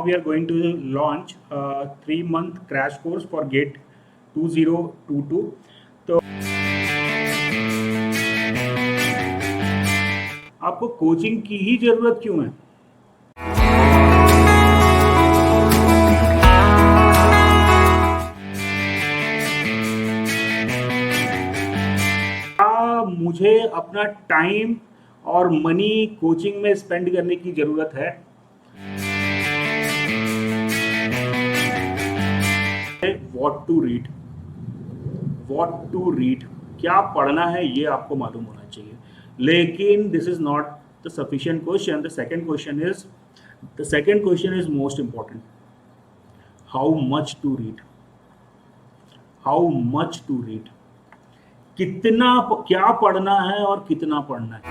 we are going to launch a 3-month crash course for GATE 2022. तो आपको coaching की ही जरूरत क्यों है? मुझे अपना टाइम और मनी कोचिंग में स्पेंड करने की जरूरत है? व्हाट टू रीड, क्या पढ़ना है ये आपको मालूम होना चाहिए. लेकिन this is not the sufficient question. The second question is most important. How much to read, कितना, क्या पढ़ना है और कितना पढ़ना है.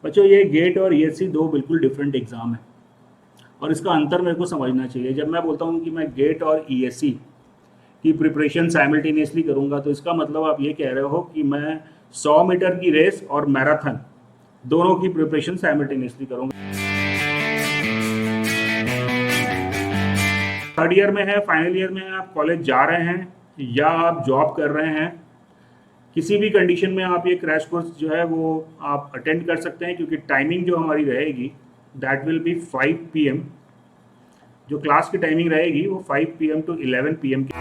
बच्चों, ये गेट और ईएससी दो बिल्कुल डिफरेंट एग्जाम है और इसका अंतर मेरे को समझना चाहिए. जब मैं बोलता हूँ कि मैं गेट और ईएससी की प्रिपरेशन साइमल्टेनियसली करूँगा, तो इसका मतलब आप ये कह रहे हो कि मैं 100 मीटर की रेस और मैराथन दोनों की प्रिपरेशन साइमल्टेनियसली करूँगा. थर्ड ईयर में है, फाइनल ईयर में है, आप कॉलेज जा रहे हैं या आप जॉब कर रहे हैं, किसी भी कंडीशन में आप ये क्रैश कोर्स जो है वो आप अटेंड कर सकते हैं, क्योंकि टाइमिंग जो हमारी रहेगी दैट विल बी 5 PM. जो क्लास की टाइमिंग रहेगी वो 5 PM to 11 PM की.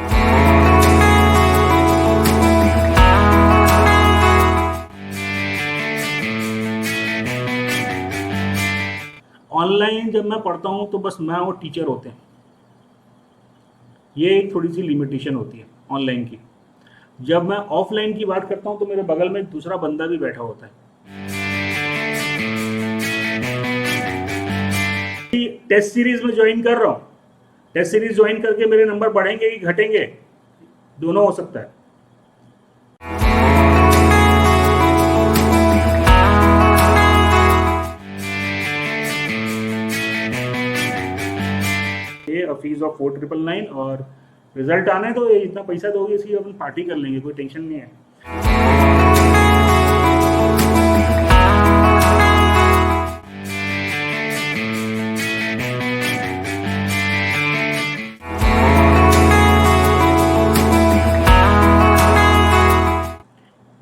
ऑनलाइन जब मैं पढ़ता हूँ तो बस मैं और टीचर होते हैं. ये एक थोड़ी सी लिमिटेशन होती है ऑनलाइन की. जब मैं ऑफलाइन की बात करता हूं तो मेरे बगल में दूसरा बंदा भी बैठा होता है. टेस्ट सीरीज में ज्वाइन कर रहा हूं, टेस्ट सीरीज ज्वाइन करके मेरे नंबर बढ़ेंगे कि घटेंगे, दोनों हो सकता है. ये फीस ऑफ 4999 और रिजल्ट आने तो इतना पैसा दोगे इसकी अपन पार्टी कर लेंगे, कोई टेंशन नहीं है.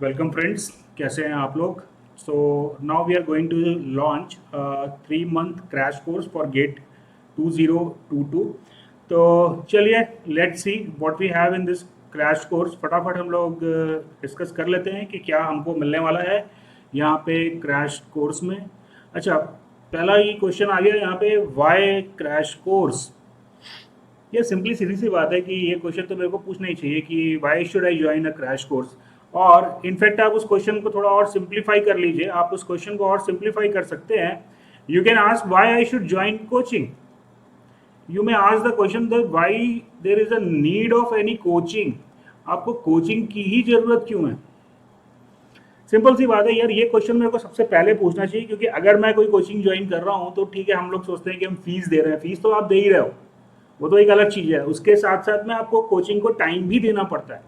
वेलकम फ्रेंड्स, कैसे हैं आप लोग? So now we are going to launch 3-month crash course for GATE 2022. तो चलिए, let's see what we have in this crash course. फटाफट हम लोग डिस्कस कर लेते हैं कि क्या हमको मिलने वाला है यहाँ पे क्रैश कोर्स में. अच्छा, पहला ही क्वेश्चन आ गया यहाँ पे, वाई क्रैश कोर्स. ये सिंपली सीधी सी बात है कि ये क्वेश्चन तो मेरे को पूछना ही चाहिए कि why should I join a crash course. और इनफैक्ट आप उस क्वेश्चन को थोड़ा और सिंप्लीफाई कर लीजिए. आप उस क्वेश्चन को और सिंप्लीफाई कर सकते हैं. You can ask why I should join coaching. You may ask the question that why there is a need of any coaching. आपको कोचिंग की ही जरूरत क्यों है? सिंपल सी बात है यार, ये क्वेश्चन मेरे को सबसे पहले पूछना चाहिए, क्योंकि अगर मैं कोई कोचिंग ज्वाइन कर रहा हूँ तो ठीक है, हम लोग सोचते हैं कि हम फीस दे रहे हैं. फीस तो आप दे ही रहे हो, वो तो एक अलग चीज़ है. उसके साथ साथ में आपको कोचिंग को टाइम भी देना पड़ता है.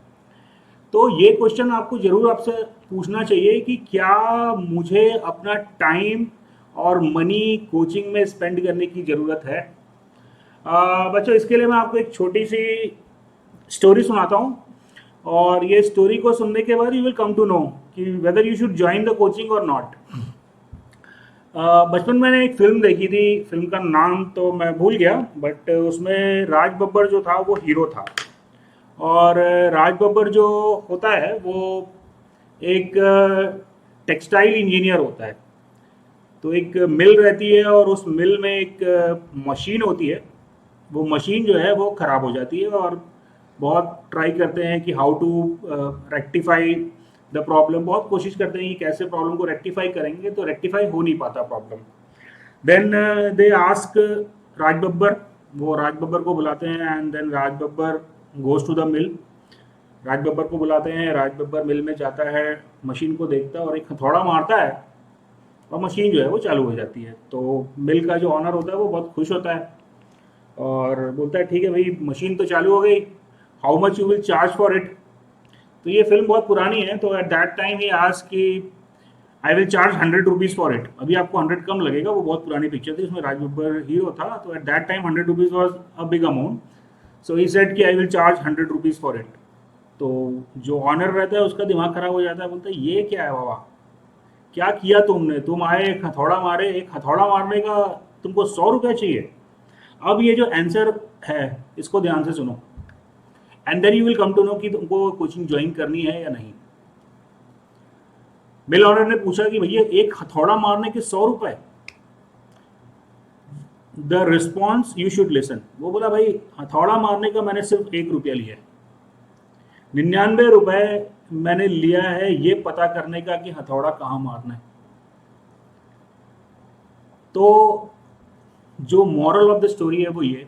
तो ये क्वेश्चन आपको जरूर आपसे पूछना चाहिए कि क्या मुझे अपना टाइम और मनी कोचिंग में स्पेंड करने की ज़रूरत है? बच्चों, इसके लिए मैं आपको एक छोटी सी स्टोरी सुनाता हूँ और ये स्टोरी को सुनने के बाद you will come to know कि whether you should join the coaching और नॉट. बचपन में मैंने एक फिल्म देखी थी, फिल्म का नाम तो मैं भूल गया, बट उसमें राज बब्बर जो था वो हीरो था. और राज बब्बर जो होता है वो एक टेक्सटाइल इंजीनियर होता है. तो एक मिल रहती है और उस मिल में एक मशीन होती है. वो मशीन जो है वो ख़राब हो जाती है और बहुत ट्राई करते हैं कि how to rectify the problem. बहुत कोशिश करते हैं कि कैसे प्रॉब्लम को रेक्टिफाई करेंगे, तो रेक्टिफाई हो नहीं पाता problem. Then they ask Raj Babbar. वो राज बब्बर को बुलाते हैं and then Raj Babbar goes to the mill. Raj Babbar को बुलाते हैं, राज बब्बर मिल में जाता है, मशीन को देखता है और एक हथौड़ा मारता है और मशीन जो है वो चालू हो जाती है. तो मिल का जो ऑनर होता है वो बहुत खुश होता है और बोलता है ठीक है भाई, मशीन तो चालू हो गई, how much you will charge for it. तो ये फिल्म बहुत पुरानी है, तो at that time he asked कि I will charge 100 rupees for it. अभी आपको 100 कम लगेगा, वो बहुत पुरानी पिक्चर थी, उसमें राज बब्बर हीरो था, तो at that time 100 rupees was a big amount. So he said कि I will charge 100 rupees for it. तो जो ऑनर रहता है उसका दिमाग खराब हो जाता है, बोलता है ये क्या है बाबा, क्या किया तुमने, तुम आए एक हथौड़ा मारे, एक हथौड़ा मारने का तुमको 100 रुपये चाहिए। अब ये जो आंसर है इसको ध्यान से सुनो, and then you will come to know कि तुमको कोचिंग ज्वाइन करनी है या नहीं। मिल ऑनर ने पूछा कि भैया एक हथौड़ा मारने के 100 रुपए, the response you should listen. वो बोला भाई हथौड़ा मारने का मैंने सिर्फ 1 रुपया लिया है, 99 रुपए मैंने लिया है ये पता करने का कि हथौड़ा कहाँ मारना है। तो जो मॉरल ऑफ द स्टोरी है वो ये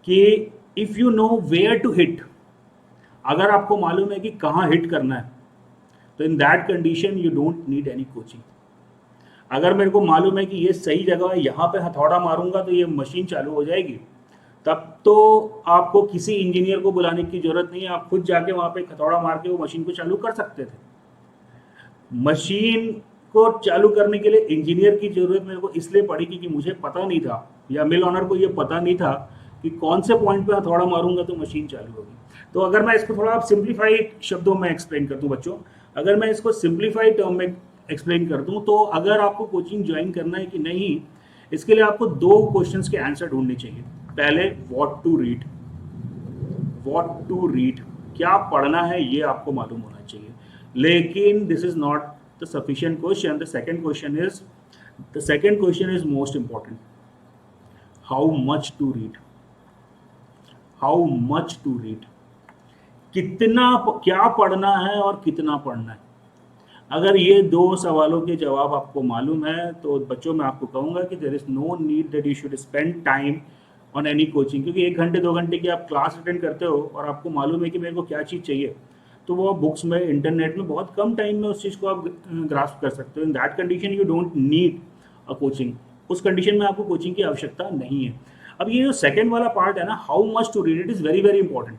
कि if you know where to hit, अगर आपको मालूम है कि कहाँ हिट करना है, तो in that condition you don't need any coaching. अगर मेरे को मालूम है कि ये सही जगह है, यहाँ पे हथौड़ा मारूंगा तो ये मशीन चालू हो जाएगी, तब तो आपको किसी इंजीनियर को बुलाने की जरूरत नहीं है, आप खुद जाके वहाँ पे हथौड़ा मार के वो मशीन को चालू कर सकते थे। मशीन को चालू करने के लिए इंजीनियर की जरूरत मेरे को इसलिए पड़ी क्योंकि मुझे पता नहीं था, या मिल ऑनर को ये पता नहीं था कि कौन से पॉइंट पे हथौड़ा मारूंगा तो मशीन चालू होगी। तो अगर मैं इसको थोड़ा सिंप्लीफाइड शब्दों में एक्सप्लेन कर दूं बच्चों, अगर मैं इसको सिंप्लीफाइड टर्म में एक्सप्लेन कर दूं, तो अगर आपको कोचिंग ज्वाइन करना है कि नहीं, इसके लिए आपको 2 क्वेश्चंस के आंसर ढूंढने चाहिए। पहले what to read, what to read, क्या पढ़ना है ये आपको मालूम होना चाहिए। लेकिन this is not the sufficient question. The second question is most important, how much to read, how much to read, कितना, क्या पढ़ना है और कितना पढ़ना है। अगर ये 2 सवालों के जवाब आपको मालूम है तो बच्चों मैं आपको कहूँगा कि there is no need that you should spend time on any coaching, क्योंकि 1 घंटे 2 घंटे की आप क्लास अटेंड करते हो और आपको मालूम है कि मेरे को क्या चीज़ चाहिए, तो वो बुक्स में, इंटरनेट में बहुत कम टाइम में उस चीज़ को आप ग्रास्प कर सकते हो। In that condition you don't need a coaching, उस कंडीशन में आपको कोचिंग की आवश्यकता नहीं है। अब ये जो सेकेंड वाला पार्ट है ना, how much to read, it is very very important,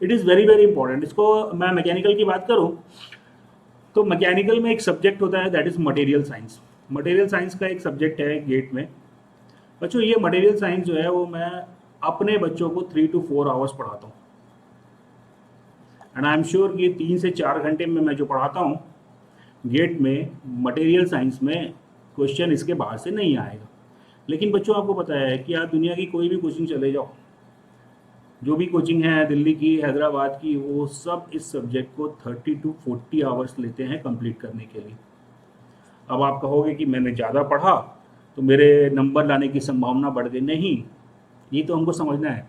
it is very very important. इसको मैं मैकेनिकल की बात करूँ तो मैकेनिकल में एक सब्जेक्ट होता है that is material science. Material science का एक सब्जेक्ट है गेट में। बच्चों ये मटेरियल साइंस जो है वो मैं अपने बच्चों को 3 to 4 आवर्स पढ़ाता हूँ, एंड आई एम श्योर कि 3 से 4 घंटे में मैं जो पढ़ाता हूँ गेट में मटेरियल साइंस में, क्वेश्चन इसके बाहर से नहीं आएगा। लेकिन बच्चों आपको पता है कि आप दुनिया की कोई भी कोचिंग चले जाओ, जो भी कोचिंग है दिल्ली की, हैदराबाद की, वो सब इस सब्जेक्ट को 30 to 40 आवर्स लेते हैं कंप्लीट करने के लिए। अब आप कहोगे कि मैंने ज़्यादा पढ़ा तो मेरे नंबर लाने की संभावना बढ़ गई, नहीं, ये तो हमको समझना है।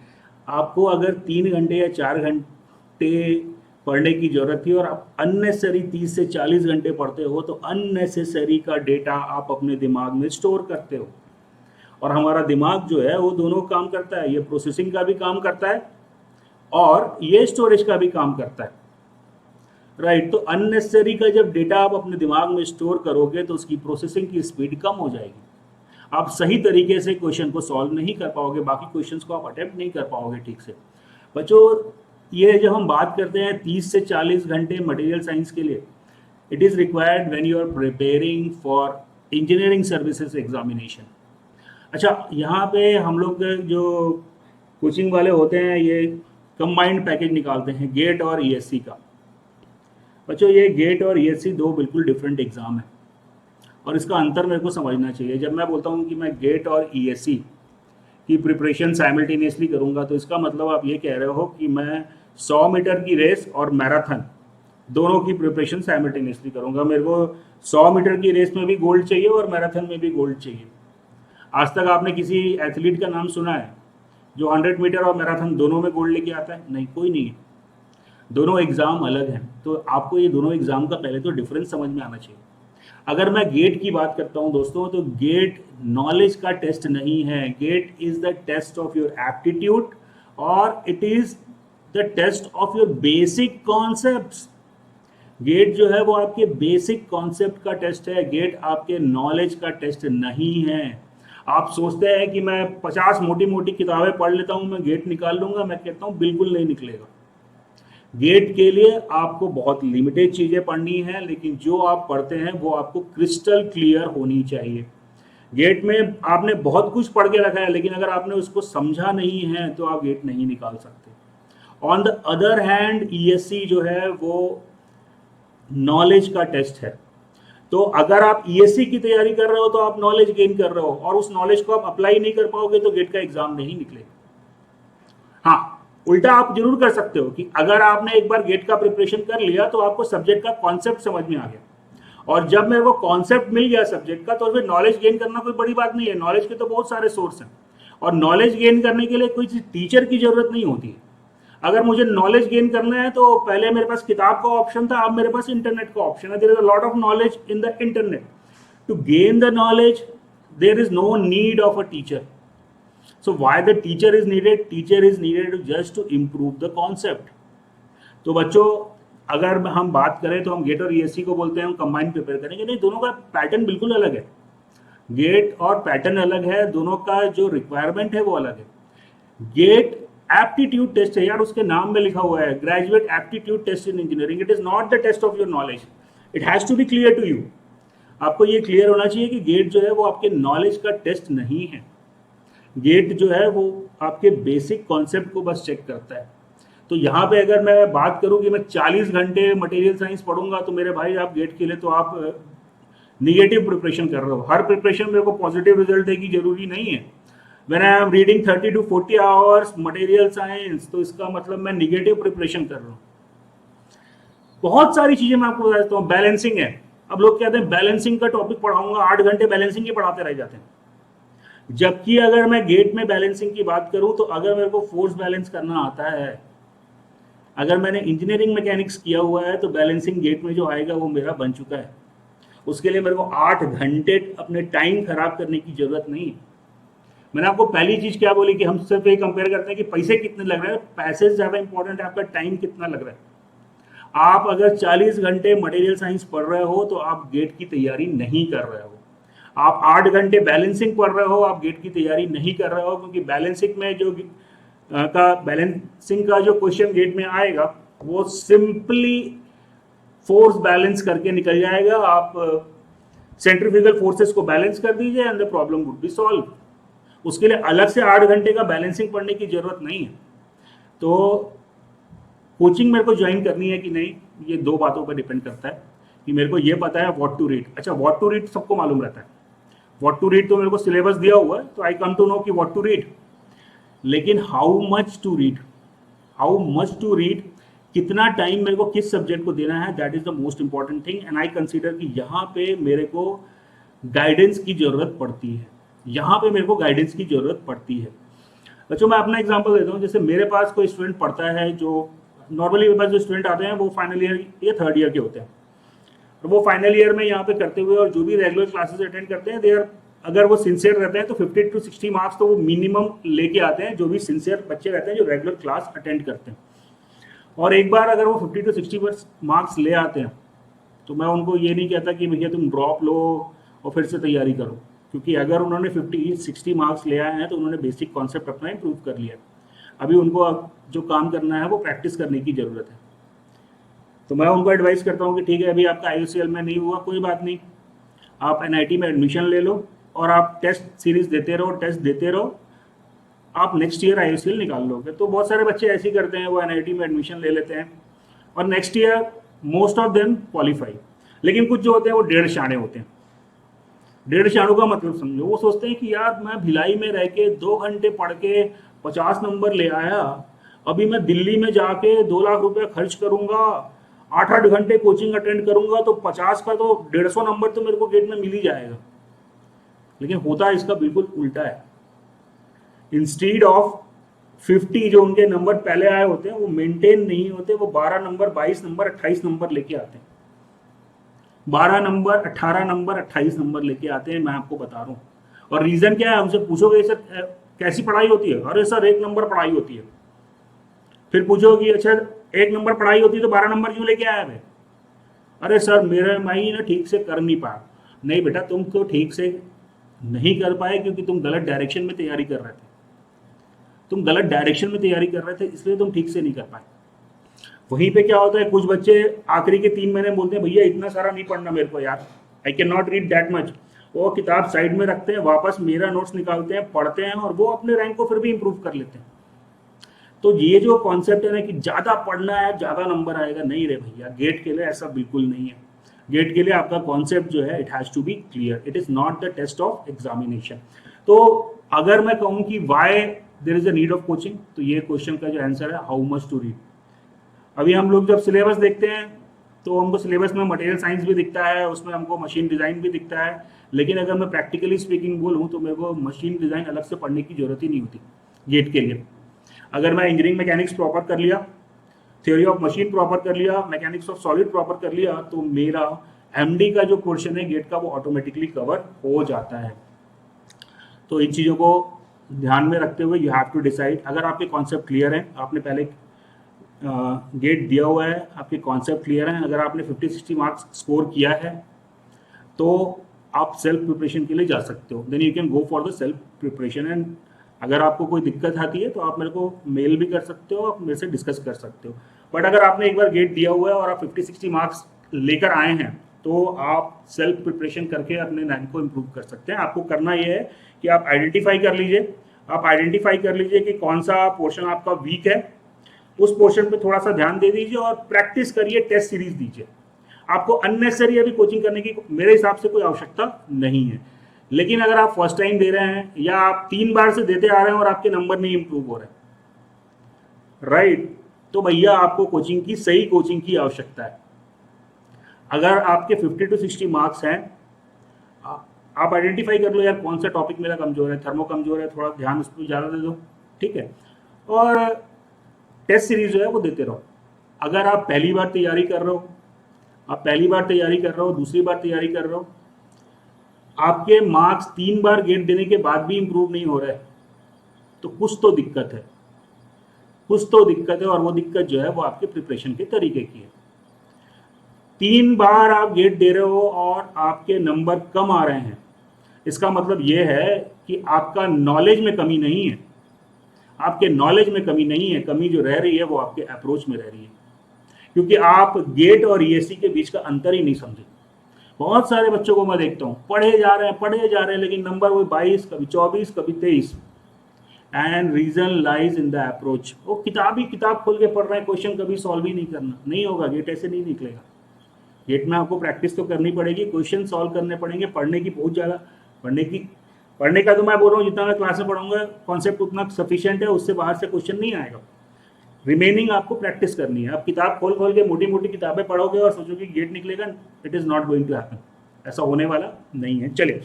आपको अगर 3 घंटे या 4 घंटे पढ़ने की ज़रूरत थी और आप अननेसेसरी 30 से 40 घंटे पढ़ते हो, तो अननेसेसरी का डेटा आप अपने दिमाग में स्टोर करते हो। और हमारा दिमाग जो है वो दोनों काम करता है, ये प्रोसेसिंग का भी काम करता है और ये स्टोरेज का भी काम करता है, राइट। तो अननेसेसरी का जब डेटा आप अपने दिमाग में स्टोर करोगे तो उसकी प्रोसेसिंग की स्पीड कम हो जाएगी, आप सही तरीके से क्वेश्चन को सॉल्व नहीं कर पाओगे, बाकी क्वेश्चंस को आप अटेम्प्ट नहीं कर पाओगे ठीक से। बच्चों ये जब हम बात करते हैं 30 से 40 घंटे मटेरियल साइंस के लिए, it is required when you are preparing for engineering services examination. अच्छा, यहाँ पे हम लोग जो कोचिंग वाले होते हैं ये कंबाइंड पैकेज निकालते हैं गेट और ईएससी का। बच्चों ये गेट और ईएससी 2 बिल्कुल डिफरेंट एग्ज़ाम है और इसका अंतर मेरे को समझना चाहिए। जब मैं बोलता हूँ कि मैं गेट और ईएससी की प्रिपरेशन साइमल्टेनियसली करूँगा, तो इसका मतलब आप ये कह रहे हो कि मैं 100 मीटर की रेस और मैराथन दोनों की प्रिपरेशन साइमल्टेनियसली करूँगा। मेरे को 100 मीटर की रेस में भी गोल्ड चाहिए और मैराथन में भी गोल्ड चाहिए। आज तक आपने किसी एथलीट का नाम सुना है जो 100 मीटर और मैराथन दोनों में गोल्ड लेके आता है? नहीं, कोई नहीं है। दोनों एग्ज़ाम अलग हैं, तो आपको ये दोनों एग्ज़ाम का पहले तो डिफरेंस समझ में आना चाहिए। अगर मैं गेट की बात करता हूँ दोस्तों, तो गेट नॉलेज का टेस्ट नहीं है, GATE is the test of your aptitude और it is the test of your basic concepts. GATE जो है वो आपके बेसिक कॉन्सेप्ट का टेस्ट है, गेट आपके नॉलेज का टेस्ट नहीं है। आप सोचते हैं कि मैं 50 मोटी मोटी किताबें पढ़ लेता हूँ, मैं गेट निकाल लूंगा, मैं कहता हूँ बिल्कुल नहीं निकलेगा। गेट के लिए आपको बहुत लिमिटेड चीजें पढ़नी है, लेकिन जो आप पढ़ते हैं वो आपको क्रिस्टल क्लियर होनी चाहिए। गेट में आपने बहुत कुछ पढ़ के रखा है, लेकिन अगर आपने उसको समझा नहीं है तो आप गेट नहीं निकाल सकते। On the other hand ESC जो है वो नॉलेज का टेस्ट है। तो अगर आप ईएससी की तैयारी कर रहे हो तो आप नॉलेज गेन कर रहे हो, और उस नॉलेज को आप अप्लाई नहीं कर पाओगे तो गेट का एग्जाम नहीं निकलेगा। हाँ, उल्टा आप जरूर कर सकते हो कि अगर आपने एक बार गेट का प्रिपरेशन कर लिया तो आपको सब्जेक्ट का कॉन्सेप्ट समझ में आ गया, और जब मेरे को कॉन्सेप्ट मिल गया सब्जेक्ट का तो फिर नॉलेज गेन करना कोई बड़ी बात नहीं है। नॉलेज के तो बहुत सारे सोर्स हैं, और नॉलेज गेन करने के लिए कोई टीचर की जरूरत नहीं होती है। अगर मुझे नॉलेज गेन करना है तो पहले मेरे पास किताब का ऑप्शन था, अब मेरे पास इंटरनेट का ऑप्शन है। There is a lot of knowledge in the internet. To gain the knowledge there is no need of a teacher. So why the teacher is needed? Teacher is needed to just to improve the concept. तो बच्चों, अगर हम बात करें तो हम gate और ESC को बोलते हैं हम कंबाइन प्रिपेयर करेंगे, नहीं, दोनों का पैटर्न बिल्कुल अलग है। गेट और पैटर्न अलग है, दोनों का जो रिक्वायरमेंट है वो अलग है। गेट एप्टीट्यूड टेस्ट है यार, उसके नाम में लिखा हुआ है graduate aptitude test in engineering. It is not the test of your knowledge, it has to be clear to you. आपको ये क्लियर होना चाहिए कि गेट जो है वो आपके नॉलेज का टेस्ट नहीं है। गेट जो है वो आपके बेसिक कॉन्सेप्ट को बस चेक करता है। तो यहाँ पे अगर मैं बात करूँ कि मैं 40 घंटे मटेरियल साइंस पढ़ूंगा तो मेरे भाई आप गेट के लिए तो आप निगेटिव प्रिपरेशन कर रहे हो। हर प्रिपरेशन मेरे को पॉजिटिव रिजल्ट देगी जरूरी नहीं है। When I am reading 30 to 40 hours material science तो इसका मतलब मैं निगेटिव प्रिपरेशन कर रहा हूँ। बहुत सारी चीजें मैं आपको बता देता हूँ। बैलेंसिंग है, अब लोग कहते हैं बैलेंसिंग का टॉपिक पढ़ाऊंगा, 8 घंटे बैलेंसिंग ही पढ़ाते रह जाते हैं। जबकि अगर मैं गेट में बैलेंसिंग की बात करूं तो अगर मेरे को फोर्स बैलेंस करना आता है, अगर मैंने इंजीनियरिंग मैकेनिक्स किया हुआ है तो बैलेंसिंग गेट में जो आएगा वो मेरा बन चुका है। उसके लिए मेरे को 8 घंटे अपने टाइम खराब करने की जरूरत नहीं है। मैंने आपको पहली चीज क्या बोली कि हम सिर्फ ये कंपेयर करते हैं कि पैसे कितने लग रहे हैं। पैसे ज्यादा इंपॉर्टेंट है, आपका टाइम कितना लग रहा है। आप अगर 40 घंटे मटेरियल साइंस पढ़ रहे हो तो आप गेट की तैयारी नहीं कर रहे हो। आप 8 घंटे बैलेंसिंग पढ़ रहे हो, आप गेट की तैयारी नहीं कर रहे हो, क्योंकि बैलेंसिंग में जो बैलेंसिंग का जो क्वेश्चन गेट में आएगा वो सिंपली फोर्स बैलेंस करके निकल जाएगा। आप सेंट्रीफ्यूगल फोर्सेस को बैलेंस कर दीजिए and the problem would be solve. उसके लिए अलग से 8 घंटे का बैलेंसिंग पढ़ने की जरूरत नहीं है। तो कोचिंग मेरे को ज्वाइन करनी है कि नहीं, ये 2 बातों पर डिपेंड करता है कि मेरे को ये पता है व्हाट टू रीड। अच्छा, व्हाट टू रीड सबको मालूम रहता है, व्हाट टू रीड तो मेरे को सिलेबस दिया हुआ है तो आई कम टू नो कि व्हाट टू रीड। लेकिन how much to read, how much to read, कितना टाइम मेरे को किस सब्जेक्ट को देना है, that is the most important thing. And I consider कि यहाँ पे मेरे को गाइडेंस की जरूरत पड़ती है, यहाँ पे मेरे को गाइडेंस की जरूरत पड़ती है। बच्चों, मैं अपना एग्जांपल देता हूँ। जैसे मेरे पास कोई स्टूडेंट पढ़ता है, जो नॉर्मली मेरे पास जो स्टूडेंट आते हैं वो फाइनल ईयर या 3rd ईयर के होते हैं, और वो फाइनल ईयर में यहाँ पे करते हुए और जो भी रेगुलर क्लासेस अटेंड करते हैं, दे आर, अगर वो सिंसियर रहते हैं तो 50 to 60 मार्क्स तो वो मिनिमम लेके आते हैं, जो भी सिंसियर बच्चे रहते हैं जो रेगुलर क्लास अटेंड करते हैं। और एक बार अगर वो 50 to 60 मार्क्स ले आते हैं तो मैं उनको ये नहीं कहता कि भैया तुम ड्रॉप लो और फिर से तैयारी करो, क्योंकि अगर उन्होंने 50-60 मार्क्स ले आए हैं तो उन्होंने बेसिक कॉन्सेप्ट अपना इम्प्रूव कर लिया। अभी उनको अब जो काम करना है वो प्रैक्टिस करने की ज़रूरत है। तो मैं उनको एडवाइस करता हूँ कि ठीक है, अभी आपका IUCL में नहीं हुआ, कोई बात नहीं, आप NIT में एडमिशन ले लो और आप टेस्ट सीरीज देते रहो, टेस्ट देते रहो, आप नेक्स्ट ईयर IUCL निकाल लोगे। तो बहुत सारे बच्चे ऐसे ही करते हैं, वो NIT में एडमिशन ले लेते हैं और next year most of them qualify. लेकिन कुछ जो होते हैं वो 1.5 शाणे होते हैं। 1.5 शाणों का मतलब समझो, वो सोचते हैं कि यार मैं भिलाई में रह के 2 घंटे पढ़ के 50 नंबर ले आया, अभी मैं दिल्ली में जाके 2 लाख रुपए खर्च करूंगा, 8-8 घंटे कोचिंग अटेंड करूंगा तो 50 का तो 150 नंबर तो मेरे को गेट में मिल ही जाएगा। लेकिन होता इसका बिल्कुल उल्टा है। इंस्टीड ऑफ 50 जो उनके नंबर पहले आए होते हैं वो मेंटेन नहीं होते, वो 12 नंबर, 22 नंबर, 28 नंबर लेके आते हैं। 12 नंबर, 18 नंबर, 28 नंबर लेके आते हैं, मैं आपको बता रहा हूँ। और रीजन क्या है? हमसे पूछोगे सर कैसी पढ़ाई होती है, अरे सर 1 नंबर पढ़ाई होती है। फिर पूछोगे अच्छा 1 नंबर पढ़ाई होती है तो 12 नंबर क्यों लेके आया है? अरे सर मेरा माई ना ठीक से कर नहीं पाया। नहीं बेटा, तुम तो ठीक से नहीं कर पाए क्योंकि तुम गलत डायरेक्शन में तैयारी कर रहे थे। तुम गलत डायरेक्शन में तैयारी कर रहे थे, इसलिए तुम ठीक से नहीं कर पाए। वहीं पे क्या होता है, कुछ बच्चे आखिरी के 3 महीने बोलते हैं भैया इतना सारा नहीं पढ़ना मेरे को यार, I can not read that much. वो किताब साइड में रखते हैं, वापस मेरा नोट्स निकालते हैं, पढ़ते हैं, और वो अपने रैंक को फिर भी इंप्रूव कर लेते हैं। तो ये जो कॉन्सेप्ट है ना कि ज़्यादा पढ़ना है ज़्यादा नंबर आएगा, नहीं रे भैया, गेट के लिए ऐसा बिल्कुल नहीं है। गेट के लिए आपका कॉन्सेप्ट जो है it has to be clear, it is not the test of examination. तो अगर मैं कहूँ कि why there is a need of coaching, तो ये क्वेश्चन का जो आंसर है हाउ मच टू रीड। अभी हम लोग जब सिलेबस देखते हैं तो हमको सिलेबस में मटेरियल साइंस भी दिखता है, उसमें हमको मशीन डिज़ाइन भी दिखता है, लेकिन अगर मैं प्रैक्टिकली स्पीकिंग बोलूँ तो मेरे को मशीन डिज़ाइन अलग से पढ़ने की जरूरत ही नहीं होती गेट के लिए। अगर मैं इंजीनियरिंग मैकेनिक्स प्रॉपर कर लिया, थ्योरी ऑफ मशीन प्रॉपर कर लिया, मैकेनिक्स ऑफ सॉलिड प्रॉपर कर लिया, तो मेरा एमडी का जो पोर्शन है गेट का वो ऑटोमेटिकली कवर हो जाता है। तो इन चीज़ों को ध्यान में रखते हुए यू हैव टू डिसाइड, अगर आपके कॉन्सेप्ट क्लियर हैं, आपने पहले गेट दिया हुआ है, आपके कॉन्सेप्ट क्लियर हैं, अगर आपने 50-60 मार्क्स स्कोर किया है तो आप सेल्फ प्रिपरेशन के लिए जा सकते हो, then you can go for the self preparation. And अगर आपको कोई दिक्कत आती है तो आप मेरे को मेल भी कर सकते हो, आप मेरे से डिस्कस कर सकते हो। बट अगर आपने एक बार गेट दिया हुआ है और आप 50-60 मार्क्स लेकर आए हैं तो आप सेल्फ प्रिपरेशन करके अपने रैंक को इम्प्रूव कर सकते हैं। आपको करना ये है कि आप आइडेंटिफाई कर लीजिए, कि कौन सा पोर्शन आपका वीक है, उस पोर्शन पे थोड़ा सा ध्यान दे दीजिए और प्रैक्टिस करिए, टेस्ट सीरीज दीजिए। आपको अननेसेसरी अभी कोचिंग करने की मेरे हिसाब से कोई आवश्यकता नहीं है। लेकिन अगर आप फर्स्ट टाइम दे रहे हैं या आप 3 बार से देते आ रहे हैं और आपके नंबर नहीं इंप्रूव हो रहे, राइट, तो भैया आपको कोचिंग की, सही कोचिंग की आवश्यकता है। अगर आपके 50-60 मार्क्स हैं, आप आइडेंटिफाई कर लो यार कौन सा टॉपिक मेरा कमजोर है, थर्मो कमजोर है, थोड़ा ध्यान उस पर ज़्यादा दे दो, ठीक है, और टेस्ट सीरीज जो है वो देते रहो। अगर आप पहली बार तैयारी कर रहे हो, दूसरी बार तैयारी कर रहे हो, आपके मार्क्स 3 बार गेट देने के बाद भी इंप्रूव नहीं हो रहा है, तो कुछ तो दिक्कत है, और वो दिक्कत जो है वो आपके प्रिपरेशन के तरीके की है। 3 बार आप गेट दे रहे हो और आपके नंबर कम आ रहे हैं, इसका मतलब ये है कि आपका नॉलेज में कमी नहीं है, कमी जो रह रही है वो आपके अप्रोच में रह रही है, क्योंकि आप गेट और ईएससी के बीच का अंतर ही नहीं समझे। बहुत सारे बच्चों को मैं देखता हूँ पढ़े जा रहे हैं, लेकिन नंबर वो 22, कभी 24, कभी 23। And reason lies in the approach. वो किताब खोल के पढ़ रहे हैं, क्वेश्चन कभी सॉल्व ही नहीं करना, नहीं होगा, गेट ऐसे नहीं निकलेगा। गेट में आपको प्रैक्टिस तो करनी पड़ेगी, क्वेश्चन सॉल्व करने पड़ेंगे, पढ़ने की बहुत ज़्यादा, पढ़ने का तो मैं बोल रहा हूँ जितना मैं क्लास में पढ़ाऊंगा कॉन्सेप्ट उतना सफिशिएंट है, उससे बाहर से क्वेश्चन नहीं आएगा। रिमेनिंग आपको प्रैक्टिस करनी है। आप किताब खोल के मोटी मोटी किताबें पढ़ोगे और सोचोगे गेट निकलेगा, it is not going to happen, ऐसा होने वाला नहीं है। चलिए,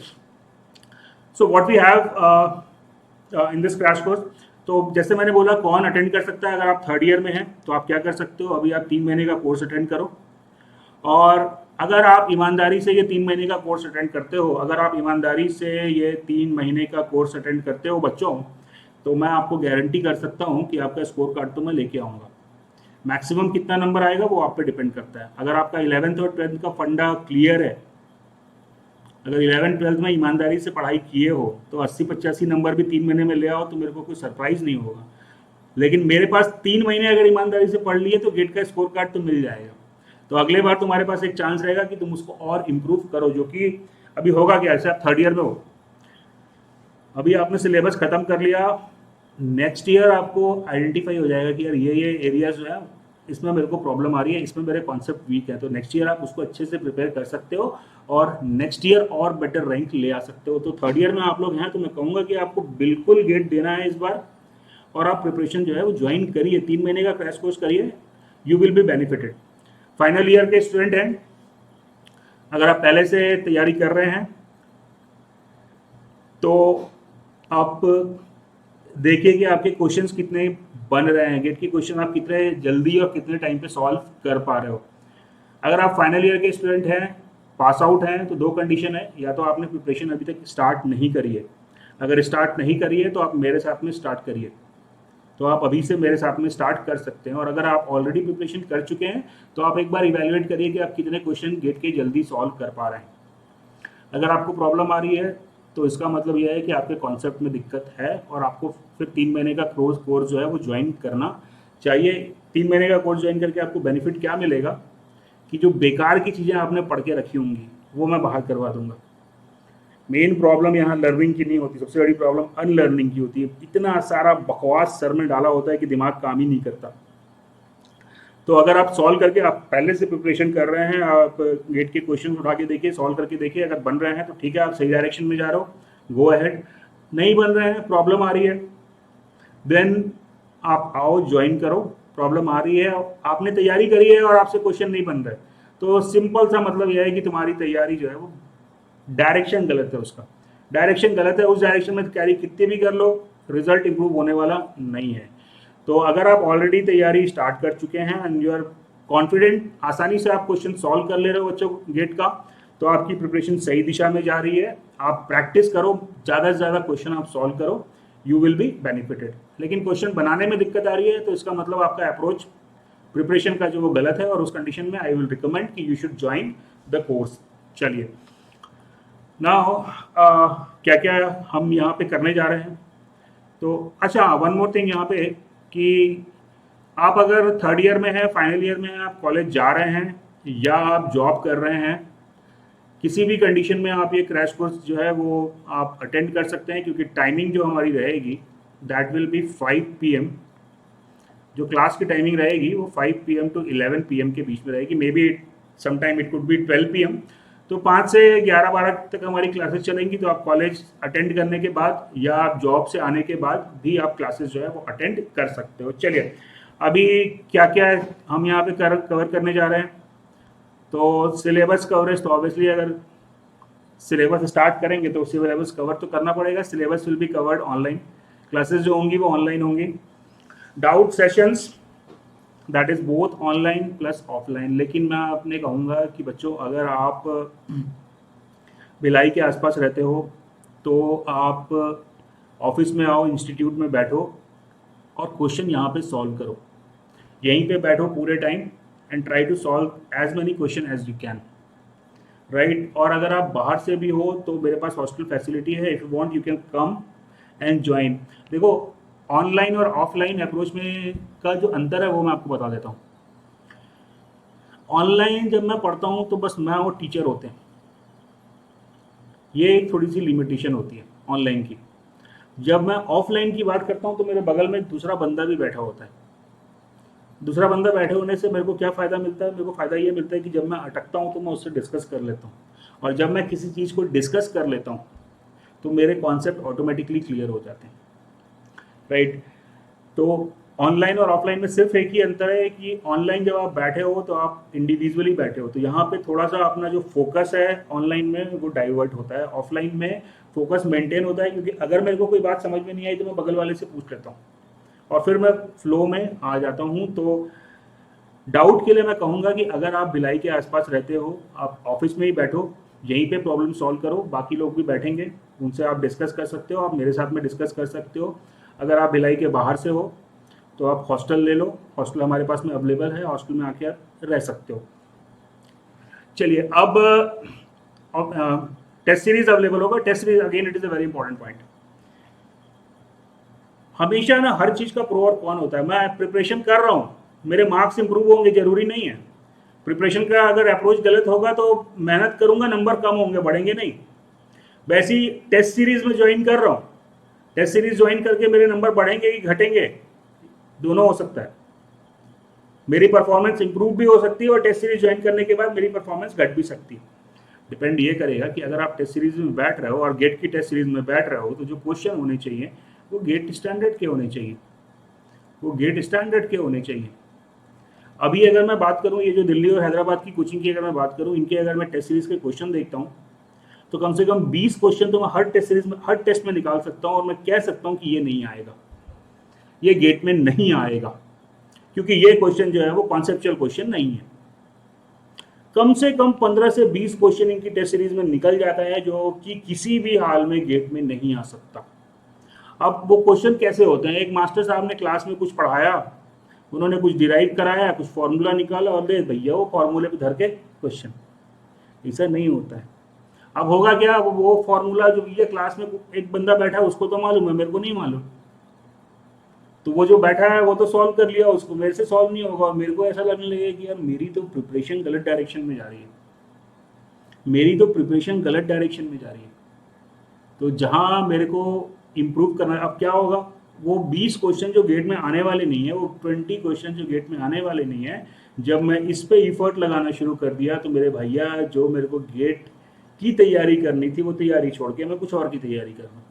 so what we have in this crash course, तो जैसे मैंने बोला कौन अटेंड कर सकता है, अगर आप 3rd ईयर में हैं तो आप क्या कर सकते हो, अभी आप 3 महीने का कोर्स अटेंड करो, और अगर आप ईमानदारी से ये 3 महीने का कोर्स अटेंड करते हो, बच्चों, तो मैं आपको गारंटी कर सकता हूँ कि आपका स्कोर कार्ड तो मैं लेके आऊँगा। मैक्सिमम कितना नंबर आएगा वो आप पे डिपेंड करता है। अगर आपका 11th और 12th का फंडा क्लियर है, अगर 11th-12th में ईमानदारी से पढ़ाई किए हो तो 80-85 नंबर भी 3 महीने में ले आओ तो मेरे को कोई सरप्राइज नहीं होगा। लेकिन मेरे पास 3 महीने अगर ईमानदारी से पढ़ लिए तो गेट का स्कोर कार्ड तो मिल जाएगा। तो अगले बार तुम्हारे पास एक चांस रहेगा कि तुम उसको और इम्प्रूव करो, जो कि अभी होगा क्या, ऐसे आप 3rd ईयर में हो, अभी आपने सिलेबस खत्म कर लिया, नेक्स्ट ईयर आपको आइडेंटिफाई हो जाएगा कि यार ये एरियाज जो है इसमें मेरे को प्रॉब्लम आ रही है, इसमें मेरे कॉन्सेप्ट वीक है, तो नेक्स्ट ईयर आप उसको अच्छे से प्रिपेयर कर सकते हो और नेक्स्ट ईयर और बेटर रैंक ले आ सकते हो। तो 3rd ईयर में आप लोग हैं तो मैं कहूँगा कि आपको बिल्कुल गेट देना है इस बार, और आप प्रिपरेशन जो है वो ज्वाइन करिए, 3 महीने का क्रैश कोर्स करिए, you will be benefited. Final year के स्टूडेंट हैं, अगर आप पहले से तैयारी कर रहे हैं तो आप देखिए कि आपके क्वेश्चंस कितने बन रहे हैं, गेट के क्वेश्चन आप कितने जल्दी और कितने टाइम पे सॉल्व कर पा रहे हो। अगर आप फाइनल ईयर के स्टूडेंट हैं, पास आउट हैं, तो 2 कंडीशन है, या तो आपने प्रिपरेशन अभी तक स्टार्ट नहीं करी है, अगर स्टार्ट नहीं करी है तो आप मेरे साथ में स्टार्ट करिए, तो आप अभी से मेरे साथ में स्टार्ट कर सकते हैं। और अगर आप ऑलरेडी प्रिपरेशन कर चुके हैं तो आप एक बार इवेल्युएट करिए कि आप कितने क्वेश्चन गेट के जल्दी सॉल्व कर पा रहे हैं। अगर आपको प्रॉब्लम आ रही है तो इसका मतलब यह है कि आपके कॉन्सेप्ट में दिक्कत है और आपको फिर 3 महीने का कोर्स जो है वो ज्वाइन करना चाहिए। 3 महीने का कोर्स ज्वाइन करके आपको बेनिफिट क्या मिलेगा कि जो बेकार की चीज़ें आपने पढ़ के रखी होंगी वो मैं बाहर करवा दूंगा। मेन प्रॉब्लम यहाँ लर्निंग की नहीं होती, सबसे बड़ी प्रॉब्लम अनलर्निंग की होती है। इतना सारा बकवास सर में डाला होता है कि दिमाग काम ही नहीं करता। तो अगर आप सॉल्व करके आप पहले से प्रिपरेशन कर रहे हैं, आप गेट के क्वेश्चन उठा के देखिए, सॉल्व करके देखिए, अगर बन रहे हैं तो ठीक है, आप सही डायरेक्शन में जा रहे हो, गो अहेड। नहीं बन रहे हैं, प्रॉब्लम आ रही है, देन आप आओ ज्वाइन करो। प्रॉब्लम आ रही है, आपने तैयारी करी है और आपसे क्वेश्चन नहीं बन रहे, तो सिंपल सा मतलब यह है कि तुम्हारी तैयारी जो है वो डायरेक्शन गलत है, उसका डायरेक्शन गलत है। उस डायरेक्शन में तैयारी कितनी भी कर लो, रिजल्ट इंप्रूव होने वाला नहीं है। तो अगर आप ऑलरेडी तैयारी स्टार्ट कर चुके हैं एंड यू आर कॉन्फिडेंट, आसानी से आप क्वेश्चन सॉल्व कर ले रहे हो बच्चों गेट का, तो आपकी प्रिपरेशन सही दिशा में जा रही है। आप प्रैक्टिस करो, ज़्यादा से ज़्यादा क्वेश्चन आप सॉल्व करो, यू विल बी बेनिफिटेड। लेकिन क्वेश्चन बनाने में दिक्कत आ रही है तो इसका मतलब आपका अप्रोच प्रिपरेशन का जो वो गलत है, और उस कंडीशन में आई विल रिकमेंड कि you should join the course. चलिए नाउ क्या क्या हम यहाँ पे करने जा रहे हैं। तो अच्छा, वन मोर थिंग यहाँ पे कि आप अगर थर्ड ईयर में हैं, फाइनल ईयर में हैं, आप कॉलेज जा रहे हैं या आप जॉब कर रहे हैं, किसी भी कंडीशन में आप ये क्रैश कोर्स जो है वो आप अटेंड कर सकते हैं, क्योंकि टाइमिंग जो हमारी रहेगी दैट विल बी 5 PM। जो क्लास की टाइमिंग रहेगी वो 5 PM टू 11 PM के बीच में रहेगी, may be sometime it could be 12 PM। तो 5 से 11-12 तक हमारी क्लासेस चलेंगी। तो आप कॉलेज अटेंड करने के बाद या आप जॉब से आने के बाद भी आप क्लासेस जो है वो अटेंड कर सकते हो। चलिए अभी क्या क्या हम यहाँ पे कवर करने जा रहे हैं। तो सिलेबस कवरेज, तो ऑब्वियसली अगर सिलेबस स्टार्ट करेंगे तो सिलेबस कवर तो करना पड़ेगा। Syllabus will be covered online, classes जो होंगी वो ऑनलाइन होंगी। Doubt sessions that is both online plus offline. लेकिन मैं अपने कहूँगा कि बच्चों, अगर आप भिलाई के आसपास रहते हो तो आप ऑफिस में आओ, इंस्टीट्यूट में बैठो और क्वेश्चन यहाँ पे सॉल्व करो। यहीं पे बैठो पूरे time and try to solve as many question as you can, right. और अगर आप बाहर से भी हो तो मेरे पास हॉस्टल फैसिलिटी है, if you want you can come and join. देखो ऑनलाइन और ऑफलाइन अप्रोच में का जो अंतर है वो मैं आपको बता देता हूँ। ऑनलाइन जब मैं पढ़ता हूँ तो बस मैं और टीचर होते हैं, ये एक थोड़ी सी लिमिटेशन होती है ऑनलाइन की। जब मैं ऑफलाइन की बात करता हूँ तो मेरे बगल में दूसरा बंदा भी बैठा होता है। दूसरा बंदा बैठे होने से मेरे को क्या फ़ायदा मिलता है? मेरे को फ़ायदा ये मिलता है कि जब मैं अटकता हूँ तो मैं उससे डिस्कस कर लेता हूँ, और जब मैं किसी चीज़ को डिस्कस कर लेता हूँ तो मेरे कॉन्सेप्ट ऑटोमेटिकली क्लियर हो जाते हैं, राइट। तो ऑनलाइन और ऑफलाइन में सिर्फ एक ही अंतर है कि ऑनलाइन जब आप बैठे हो तो आप इंडिविजुअली बैठे हो, तो यहाँ पे थोड़ा सा अपना जो फोकस है ऑनलाइन में वो डाइवर्ट होता है। ऑफलाइन में फोकस मेंटेन होता है, क्योंकि अगर मेरे को कोई बात समझ में नहीं आई तो मैं बगल वाले से पूछ लेता हूँ और फिर मैं फ्लो में आ जाता हूँ। तो डाउट के लिए मैं कहूँगा कि अगर आप भिलाई के आसपास रहते हो, आप ऑफिस में ही बैठो, यहीं पे प्रॉब्लम सॉल्व करो, बाकी लोग भी बैठेंगे, उनसे आप डिस्कस कर सकते हो, आप मेरे साथ में डिस्कस कर सकते हो। अगर आप भिलाई के बाहर से हो तो आप हॉस्टल ले लो, हॉस्टल हमारे पास में अवेलेबल है, हॉस्टल में आके आप रह सकते हो। चलिए अब टेस्ट सीरीज अवेलेबल होगा। Test series again it is a very important point. हमेशा ना हर चीज़ का प्रो और कौन होता है। मैं प्रिपरेशन कर रहा हूँ, मेरे मार्क्स इंप्रूव होंगे जरूरी नहीं है। प्रिपरेशन का अगर अप्रोच गलत होगा तो मेहनत करूंगा, नंबर कम होंगे, बढ़ेंगे नहीं। वैसे ही टेस्ट सीरीज में ज्वाइन कर रहा हूँ, टेस्ट सीरीज ज्वाइन करके मेरे नंबर बढ़ेंगे कि घटेंगे? दोनों हो सकता है। मेरी परफॉर्मेंस इंप्रूव भी हो सकती है और टेस्ट सीरीज ज्वाइन करने के बाद मेरी परफॉर्मेंस घट भी सकती है। डिपेंड ये करेगा कि अगर आप टेस्ट सीरीज में बैठ रहे हो और गेट की टेस्ट सीरीज में बैठ रहे हो तो जो क्वेश्चन होने चाहिए वो गेट स्टैंडर्ड के होने चाहिए, वो गेट स्टैंडर्ड के होने चाहिए। अभी अगर मैं बात करूं, ये जो दिल्ली और हैदराबाद की कोचिंग की अगर मैं बात करूं, इनके अगर मैं टेस्ट सीरीज के क्वेश्चन देखता हूं तो कम से कम 20 क्वेश्चन तो मैं हर टेस्ट सीरीज में, हर टेस्ट में निकाल सकता हूं और मैं कह सकता हूं कि ये नहीं आएगा, ये गेट में नहीं आएगा, क्योंकि ये क्वेश्चन जो है वो कॉन्सेप्चुअल क्वेश्चन नहीं है। कम से कम 15 से 20 क्वेश्चन इनकी टेस्ट सीरीज में निकल जाता है जो कि किसी भी हाल में गेट में नहीं आ सकता। अब वो क्वेश्चन कैसे होते हैं? एक मास्टर साहब ने क्लास में कुछ पढ़ाया, उन्होंने कुछ डिराइव कराया, कुछ फॉर्मूला निकाला और दे भैया वो फॉर्मूले पे धर के क्वेश्चन। ऐसा नहीं होता है। अब होगा क्या, वो फॉर्मूला जो भैया क्लास में एक बंदा बैठा है उसको तो मालूम है, मेरे को नहीं मालूम। तो वो जो बैठा है वो तो सॉल्व कर लिया, उसको मेरे से सॉल्व नहीं होगा, और मेरे को ऐसा लगने लगेगा कि यार मेरी तो प्रिपरेशन गलत डायरेक्शन में जा रही है, मेरी तो प्रिपरेशन गलत डायरेक्शन में जा रही है। तो जहाँ मेरे को इम्प्रूव करना है, अब क्या होगा, वो 20 क्वेश्चन जो गेट में आने वाले नहीं है, वो 20 क्वेश्चन जो गेट में आने वाले नहीं है, जब मैं इस पे इफर्ट लगाना शुरू कर दिया तो मेरे भैया जो मेरे को गेट की तैयारी करनी थी वो तैयारी छोड़ के मैं कुछ और की तैयारी कर रहा हूँ।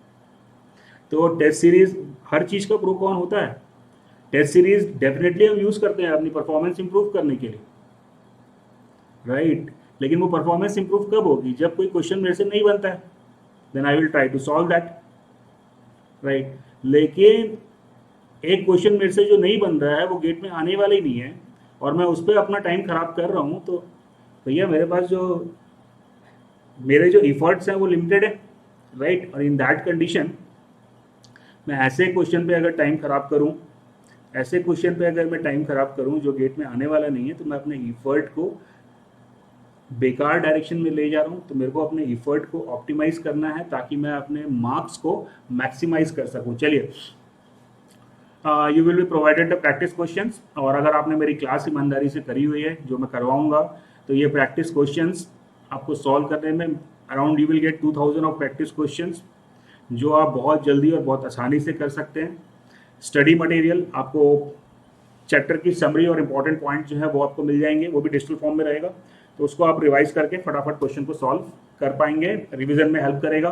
तो टेस्ट सीरीज हर चीज़ का प्रो कौन होता है, टेस्ट सीरीज डेफिनेटली हम यूज़ करते हैं अपनी परफॉर्मेंस इंप्रूव करने के लिए, राइट। लेकिन वो परफॉर्मेंस इंप्रूव कब होगी, जब कोई क्वेश्चन मेरे से नहीं बनता है, then I will try to solve that, right. लेकिन एक क्वेश्चन मेरे से जो नहीं बन रहा है वो गेट में आने वाला ही नहीं है, और मैं उस पर अपना टाइम खराब कर रहा हूँ, तो भैया मेरे पास जो मेरे जो इफर्ट्स हैं वो लिमिटेड है, राइट। और इन दैट कंडीशन मैं ऐसे क्वेश्चन पे अगर टाइम खराब करूँ, ऐसे क्वेश्चन पे अगर मैं टाइम खराब करूँ जो गेट में आने वाला नहीं है, तो मैं अपने इफर्ट को बेकार डायरेक्शन में ले जा रहा हूँ। तो मेरे को अपने इफर्ट को ऑप्टिमाइज करना है ताकि मैं अपने मार्क्स को मैक्सिमाइज कर सकूँ। चलिए, you will be provided the practice questions, और अगर आपने मेरी क्लास ईमानदारी से करी हुई है जो मैं करवाऊंगा, तो ये प्रैक्टिस क्वेश्चंस आपको सॉल्व करने में around you will get 2000 of practice questions, जो आप बहुत जल्दी और बहुत आसानी से कर सकते हैं। स्टडी मटेरियल आपको चैप्टर की समरी और इंपॉर्टेंट पॉइंट जो है वो आपको मिल जाएंगे, वो भी डिजिटल फॉर्म में रहेगा, तो उसको आप रिवाइज करके फटाफट क्वेश्चन को सॉल्व कर पाएंगे, रिविजन में हेल्प करेगा।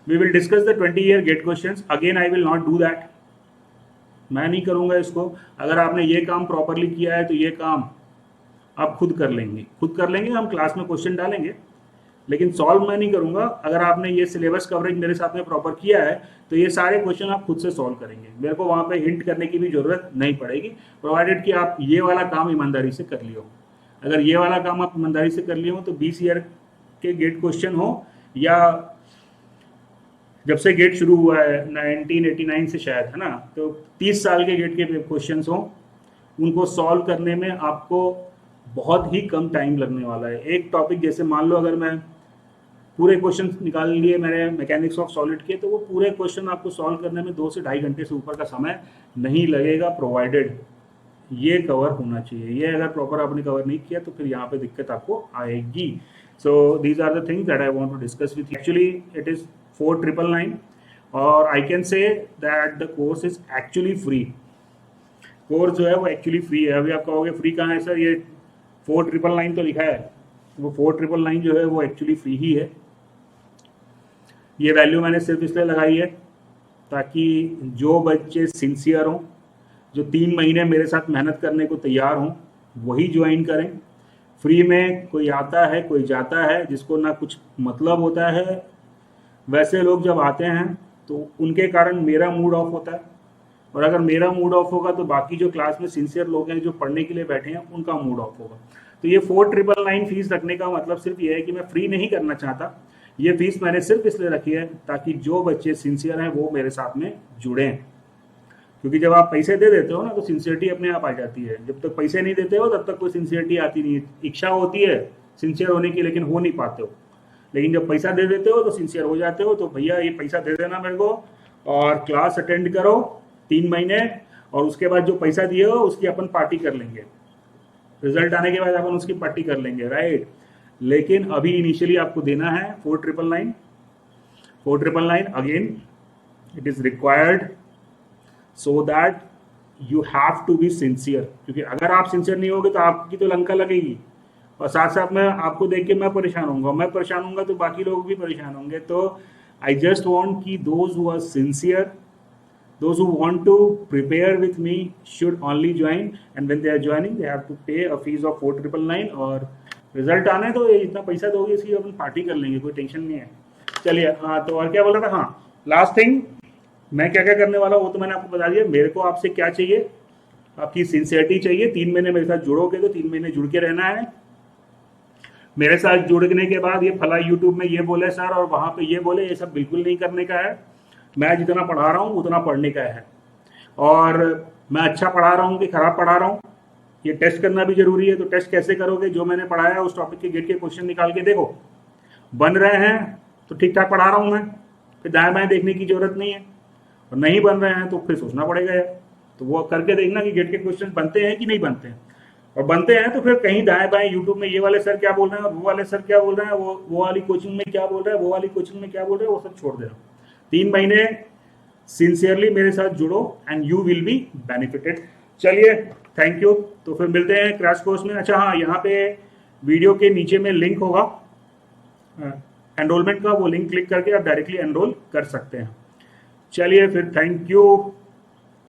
We will discuss the 20-year GATE questions, again I will not do that, मैं नहीं करूंगा इसको। अगर आपने ये काम प्रॉपरली किया है तो ये काम आप खुद कर लेंगे, हम क्लास में क्वेश्चन डालेंगे, लेकिन सॉल्व मैं नहीं करूंगा। अगर आपने ये सिलेबस कवरेज मेरे साथ में प्रॉपर किया है तो ये सारे क्वेश्चन आप खुद से सॉल्व करेंगे, मेरे को वहाँ पे हिंट करने की भी जरूरत नहीं पड़ेगी, प्रोवाइडेड कि आप ये वाला काम ईमानदारी से कर लिए हो। अगर ये वाला काम आप ईमानदारी से कर लिए हो तो 20 ईयर के गेट क्वेश्चन हो, या जब से गेट शुरू हुआ है 1989 से शायद, है ना, तो 30 साल के गेट के क्वेश्चन हो, उनको सॉल्व करने में आपको बहुत ही कम टाइम लगने वाला है। एक टॉपिक जैसे मान लो अगर मैं पूरे क्वेश्चन निकाल लिए मैंने मैकेनिक्स ऑफ सॉलिड के, तो वो पूरे क्वेश्चन आपको सॉल्व करने में 2 से ढाई घंटे से ऊपर का समय नहीं लगेगा, प्रोवाइडेड ये कवर होना चाहिए। ये अगर प्रॉपर आपने कवर नहीं किया तो फिर यहाँ पे दिक्कत आपको आएगी। So these are the things that I want to discuss with you. Actually it is 4999 और I can say that the course is actually free. Course जो है वो एक्चुअली फ्री है। अभी आप कहोगे फ्री कहाँ है सर, ये 4999 तो लिखा है, वो 4999 जो है वो एक्चुअली फ्री ही है। ये वैल्यू मैंने सिर्फ इसलिए लगाई है ताकि जो बच्चे सिंसियर हों, जो 3 महीने मेरे साथ मेहनत करने को तैयार हों, वही ज्वाइन करें। फ्री में कोई आता है कोई जाता है, जिसको ना कुछ मतलब होता है, वैसे लोग जब आते हैं तो उनके कारण मेरा मूड ऑफ होता है, और अगर मेरा मूड ऑफ होगा तो बाकी जो क्लास में सिंसियर लोग हैं जो पढ़ने के लिए बैठे हैं उनका मूड ऑफ होगा। तो ये 4999 फीस रखने का मतलब सिर्फ ये है कि मैं फ्री नहीं करना चाहता, ये फीस मैंने सिर्फ इसलिए रखी है ताकि जो बच्चे सिंसियर हैं वो मेरे साथ में जुड़ें। क्योंकि जब आप पैसे दे देते हो ना तो सिंसियरिटी अपने आप आ जाती है, जब तक पैसे नहीं देते हो तब तक कोई सिंसियरिटी आती नहीं है। इच्छा होती है सिंसियर होने की लेकिन हो नहीं पाते हो, लेकिन जब पैसा दे देते हो तो सिंसियर हो जाते हो। तो भैया ये पैसा दे देना मेरे को और क्लास अटेंड करो 3 महीने, और उसके बाद जो पैसा दिए हो उसकी अपन पार्टी कर लेंगे, रिजल्ट आने के बाद अपन उसकी पार्टी कर लेंगे, राइट। लेकिन अभी इनिशियली आपको देना है 4999 again it is required so that you have to be sincere. क्योंकि अगर आप सिंसियर नहीं होगे तो आपकी तो लंका लगेगी, और साथ साथ में आपको देख के मैं परेशान होऊंगा, मैं परेशान होऊंगा तो बाकी लोग भी परेशान होंगे। तो आई जस्ट वॉन्ट कि those who are sincere, those who want to prepare with me should only join, and when they are joining they have to pay a fees of 4999, और रिजल्ट आने तो इतना पैसा दोगे इसकी अपन पार्टी कर लेंगे, कोई टेंशन नहीं है। चलिए, हाँ तो और क्या बोल रहा था, हाँ लास्ट थिंग मैं क्या क्या करने वाला हूँ वो तो मैंने आपको बता दिया। मेरे को आपसे क्या चाहिए, आपकी सिंसियरिटी चाहिए। 3 महीने मेरे साथ जुड़ोगे तो 3 महीने जुड़ के रहना है। मेरे साथ जुड़ने के बाद ये फला यूट्यूब में ये बोले सर और वहाँ पे ये बोले, ये सब बिल्कुल नहीं करने का है। मैं जितना पढ़ा रहा हूँ उतना पढ़ने का है, और मैं अच्छा पढ़ा रहा हूँ कि खराब पढ़ा रहा हूँ ये टेस्ट करना भी जरूरी है। तो टेस्ट कैसे करोगे, जो मैंने पढ़ाया उस टॉपिक के गेट के क्वेश्चन निकाल के देखो, बन रहे हैं तो ठीक ठाक पढ़ा रहा हूँ मैं, फिर दाएं बाएं देखने की जरूरत नहीं है, और नहीं बन रहे हैं तो फिर सोचना पड़ेगा यार, तो वो करके देखना कि गेट के क्वेश्चन बनते हैं कि नहीं बनते हैं, और बनते हैं तो फिर कहीं दाएं बाएं यूट्यूब में ये वाले सर क्या बोल रहे हैं और वो वाले सर क्या बोल रहे हैं, वो वाली कोचिंग में क्या बोल रहा है, वो वाली कोचिंग में क्या बोल रहे हैं, वो सब छोड़ देना। 3 महीने सिंसियरली मेरे साथ जुड़ो and you will be benefited. चलिए, थैंक यू। तो फिर मिलते हैं क्रैश कोर्स में। अच्छा हाँ, यहाँ पे वीडियो के नीचे में लिंक होगा एनरोलमेंट का, वो लिंक क्लिक करके आप डायरेक्टली एनरोल कर सकते हैं। चलिए फिर, थैंक यू।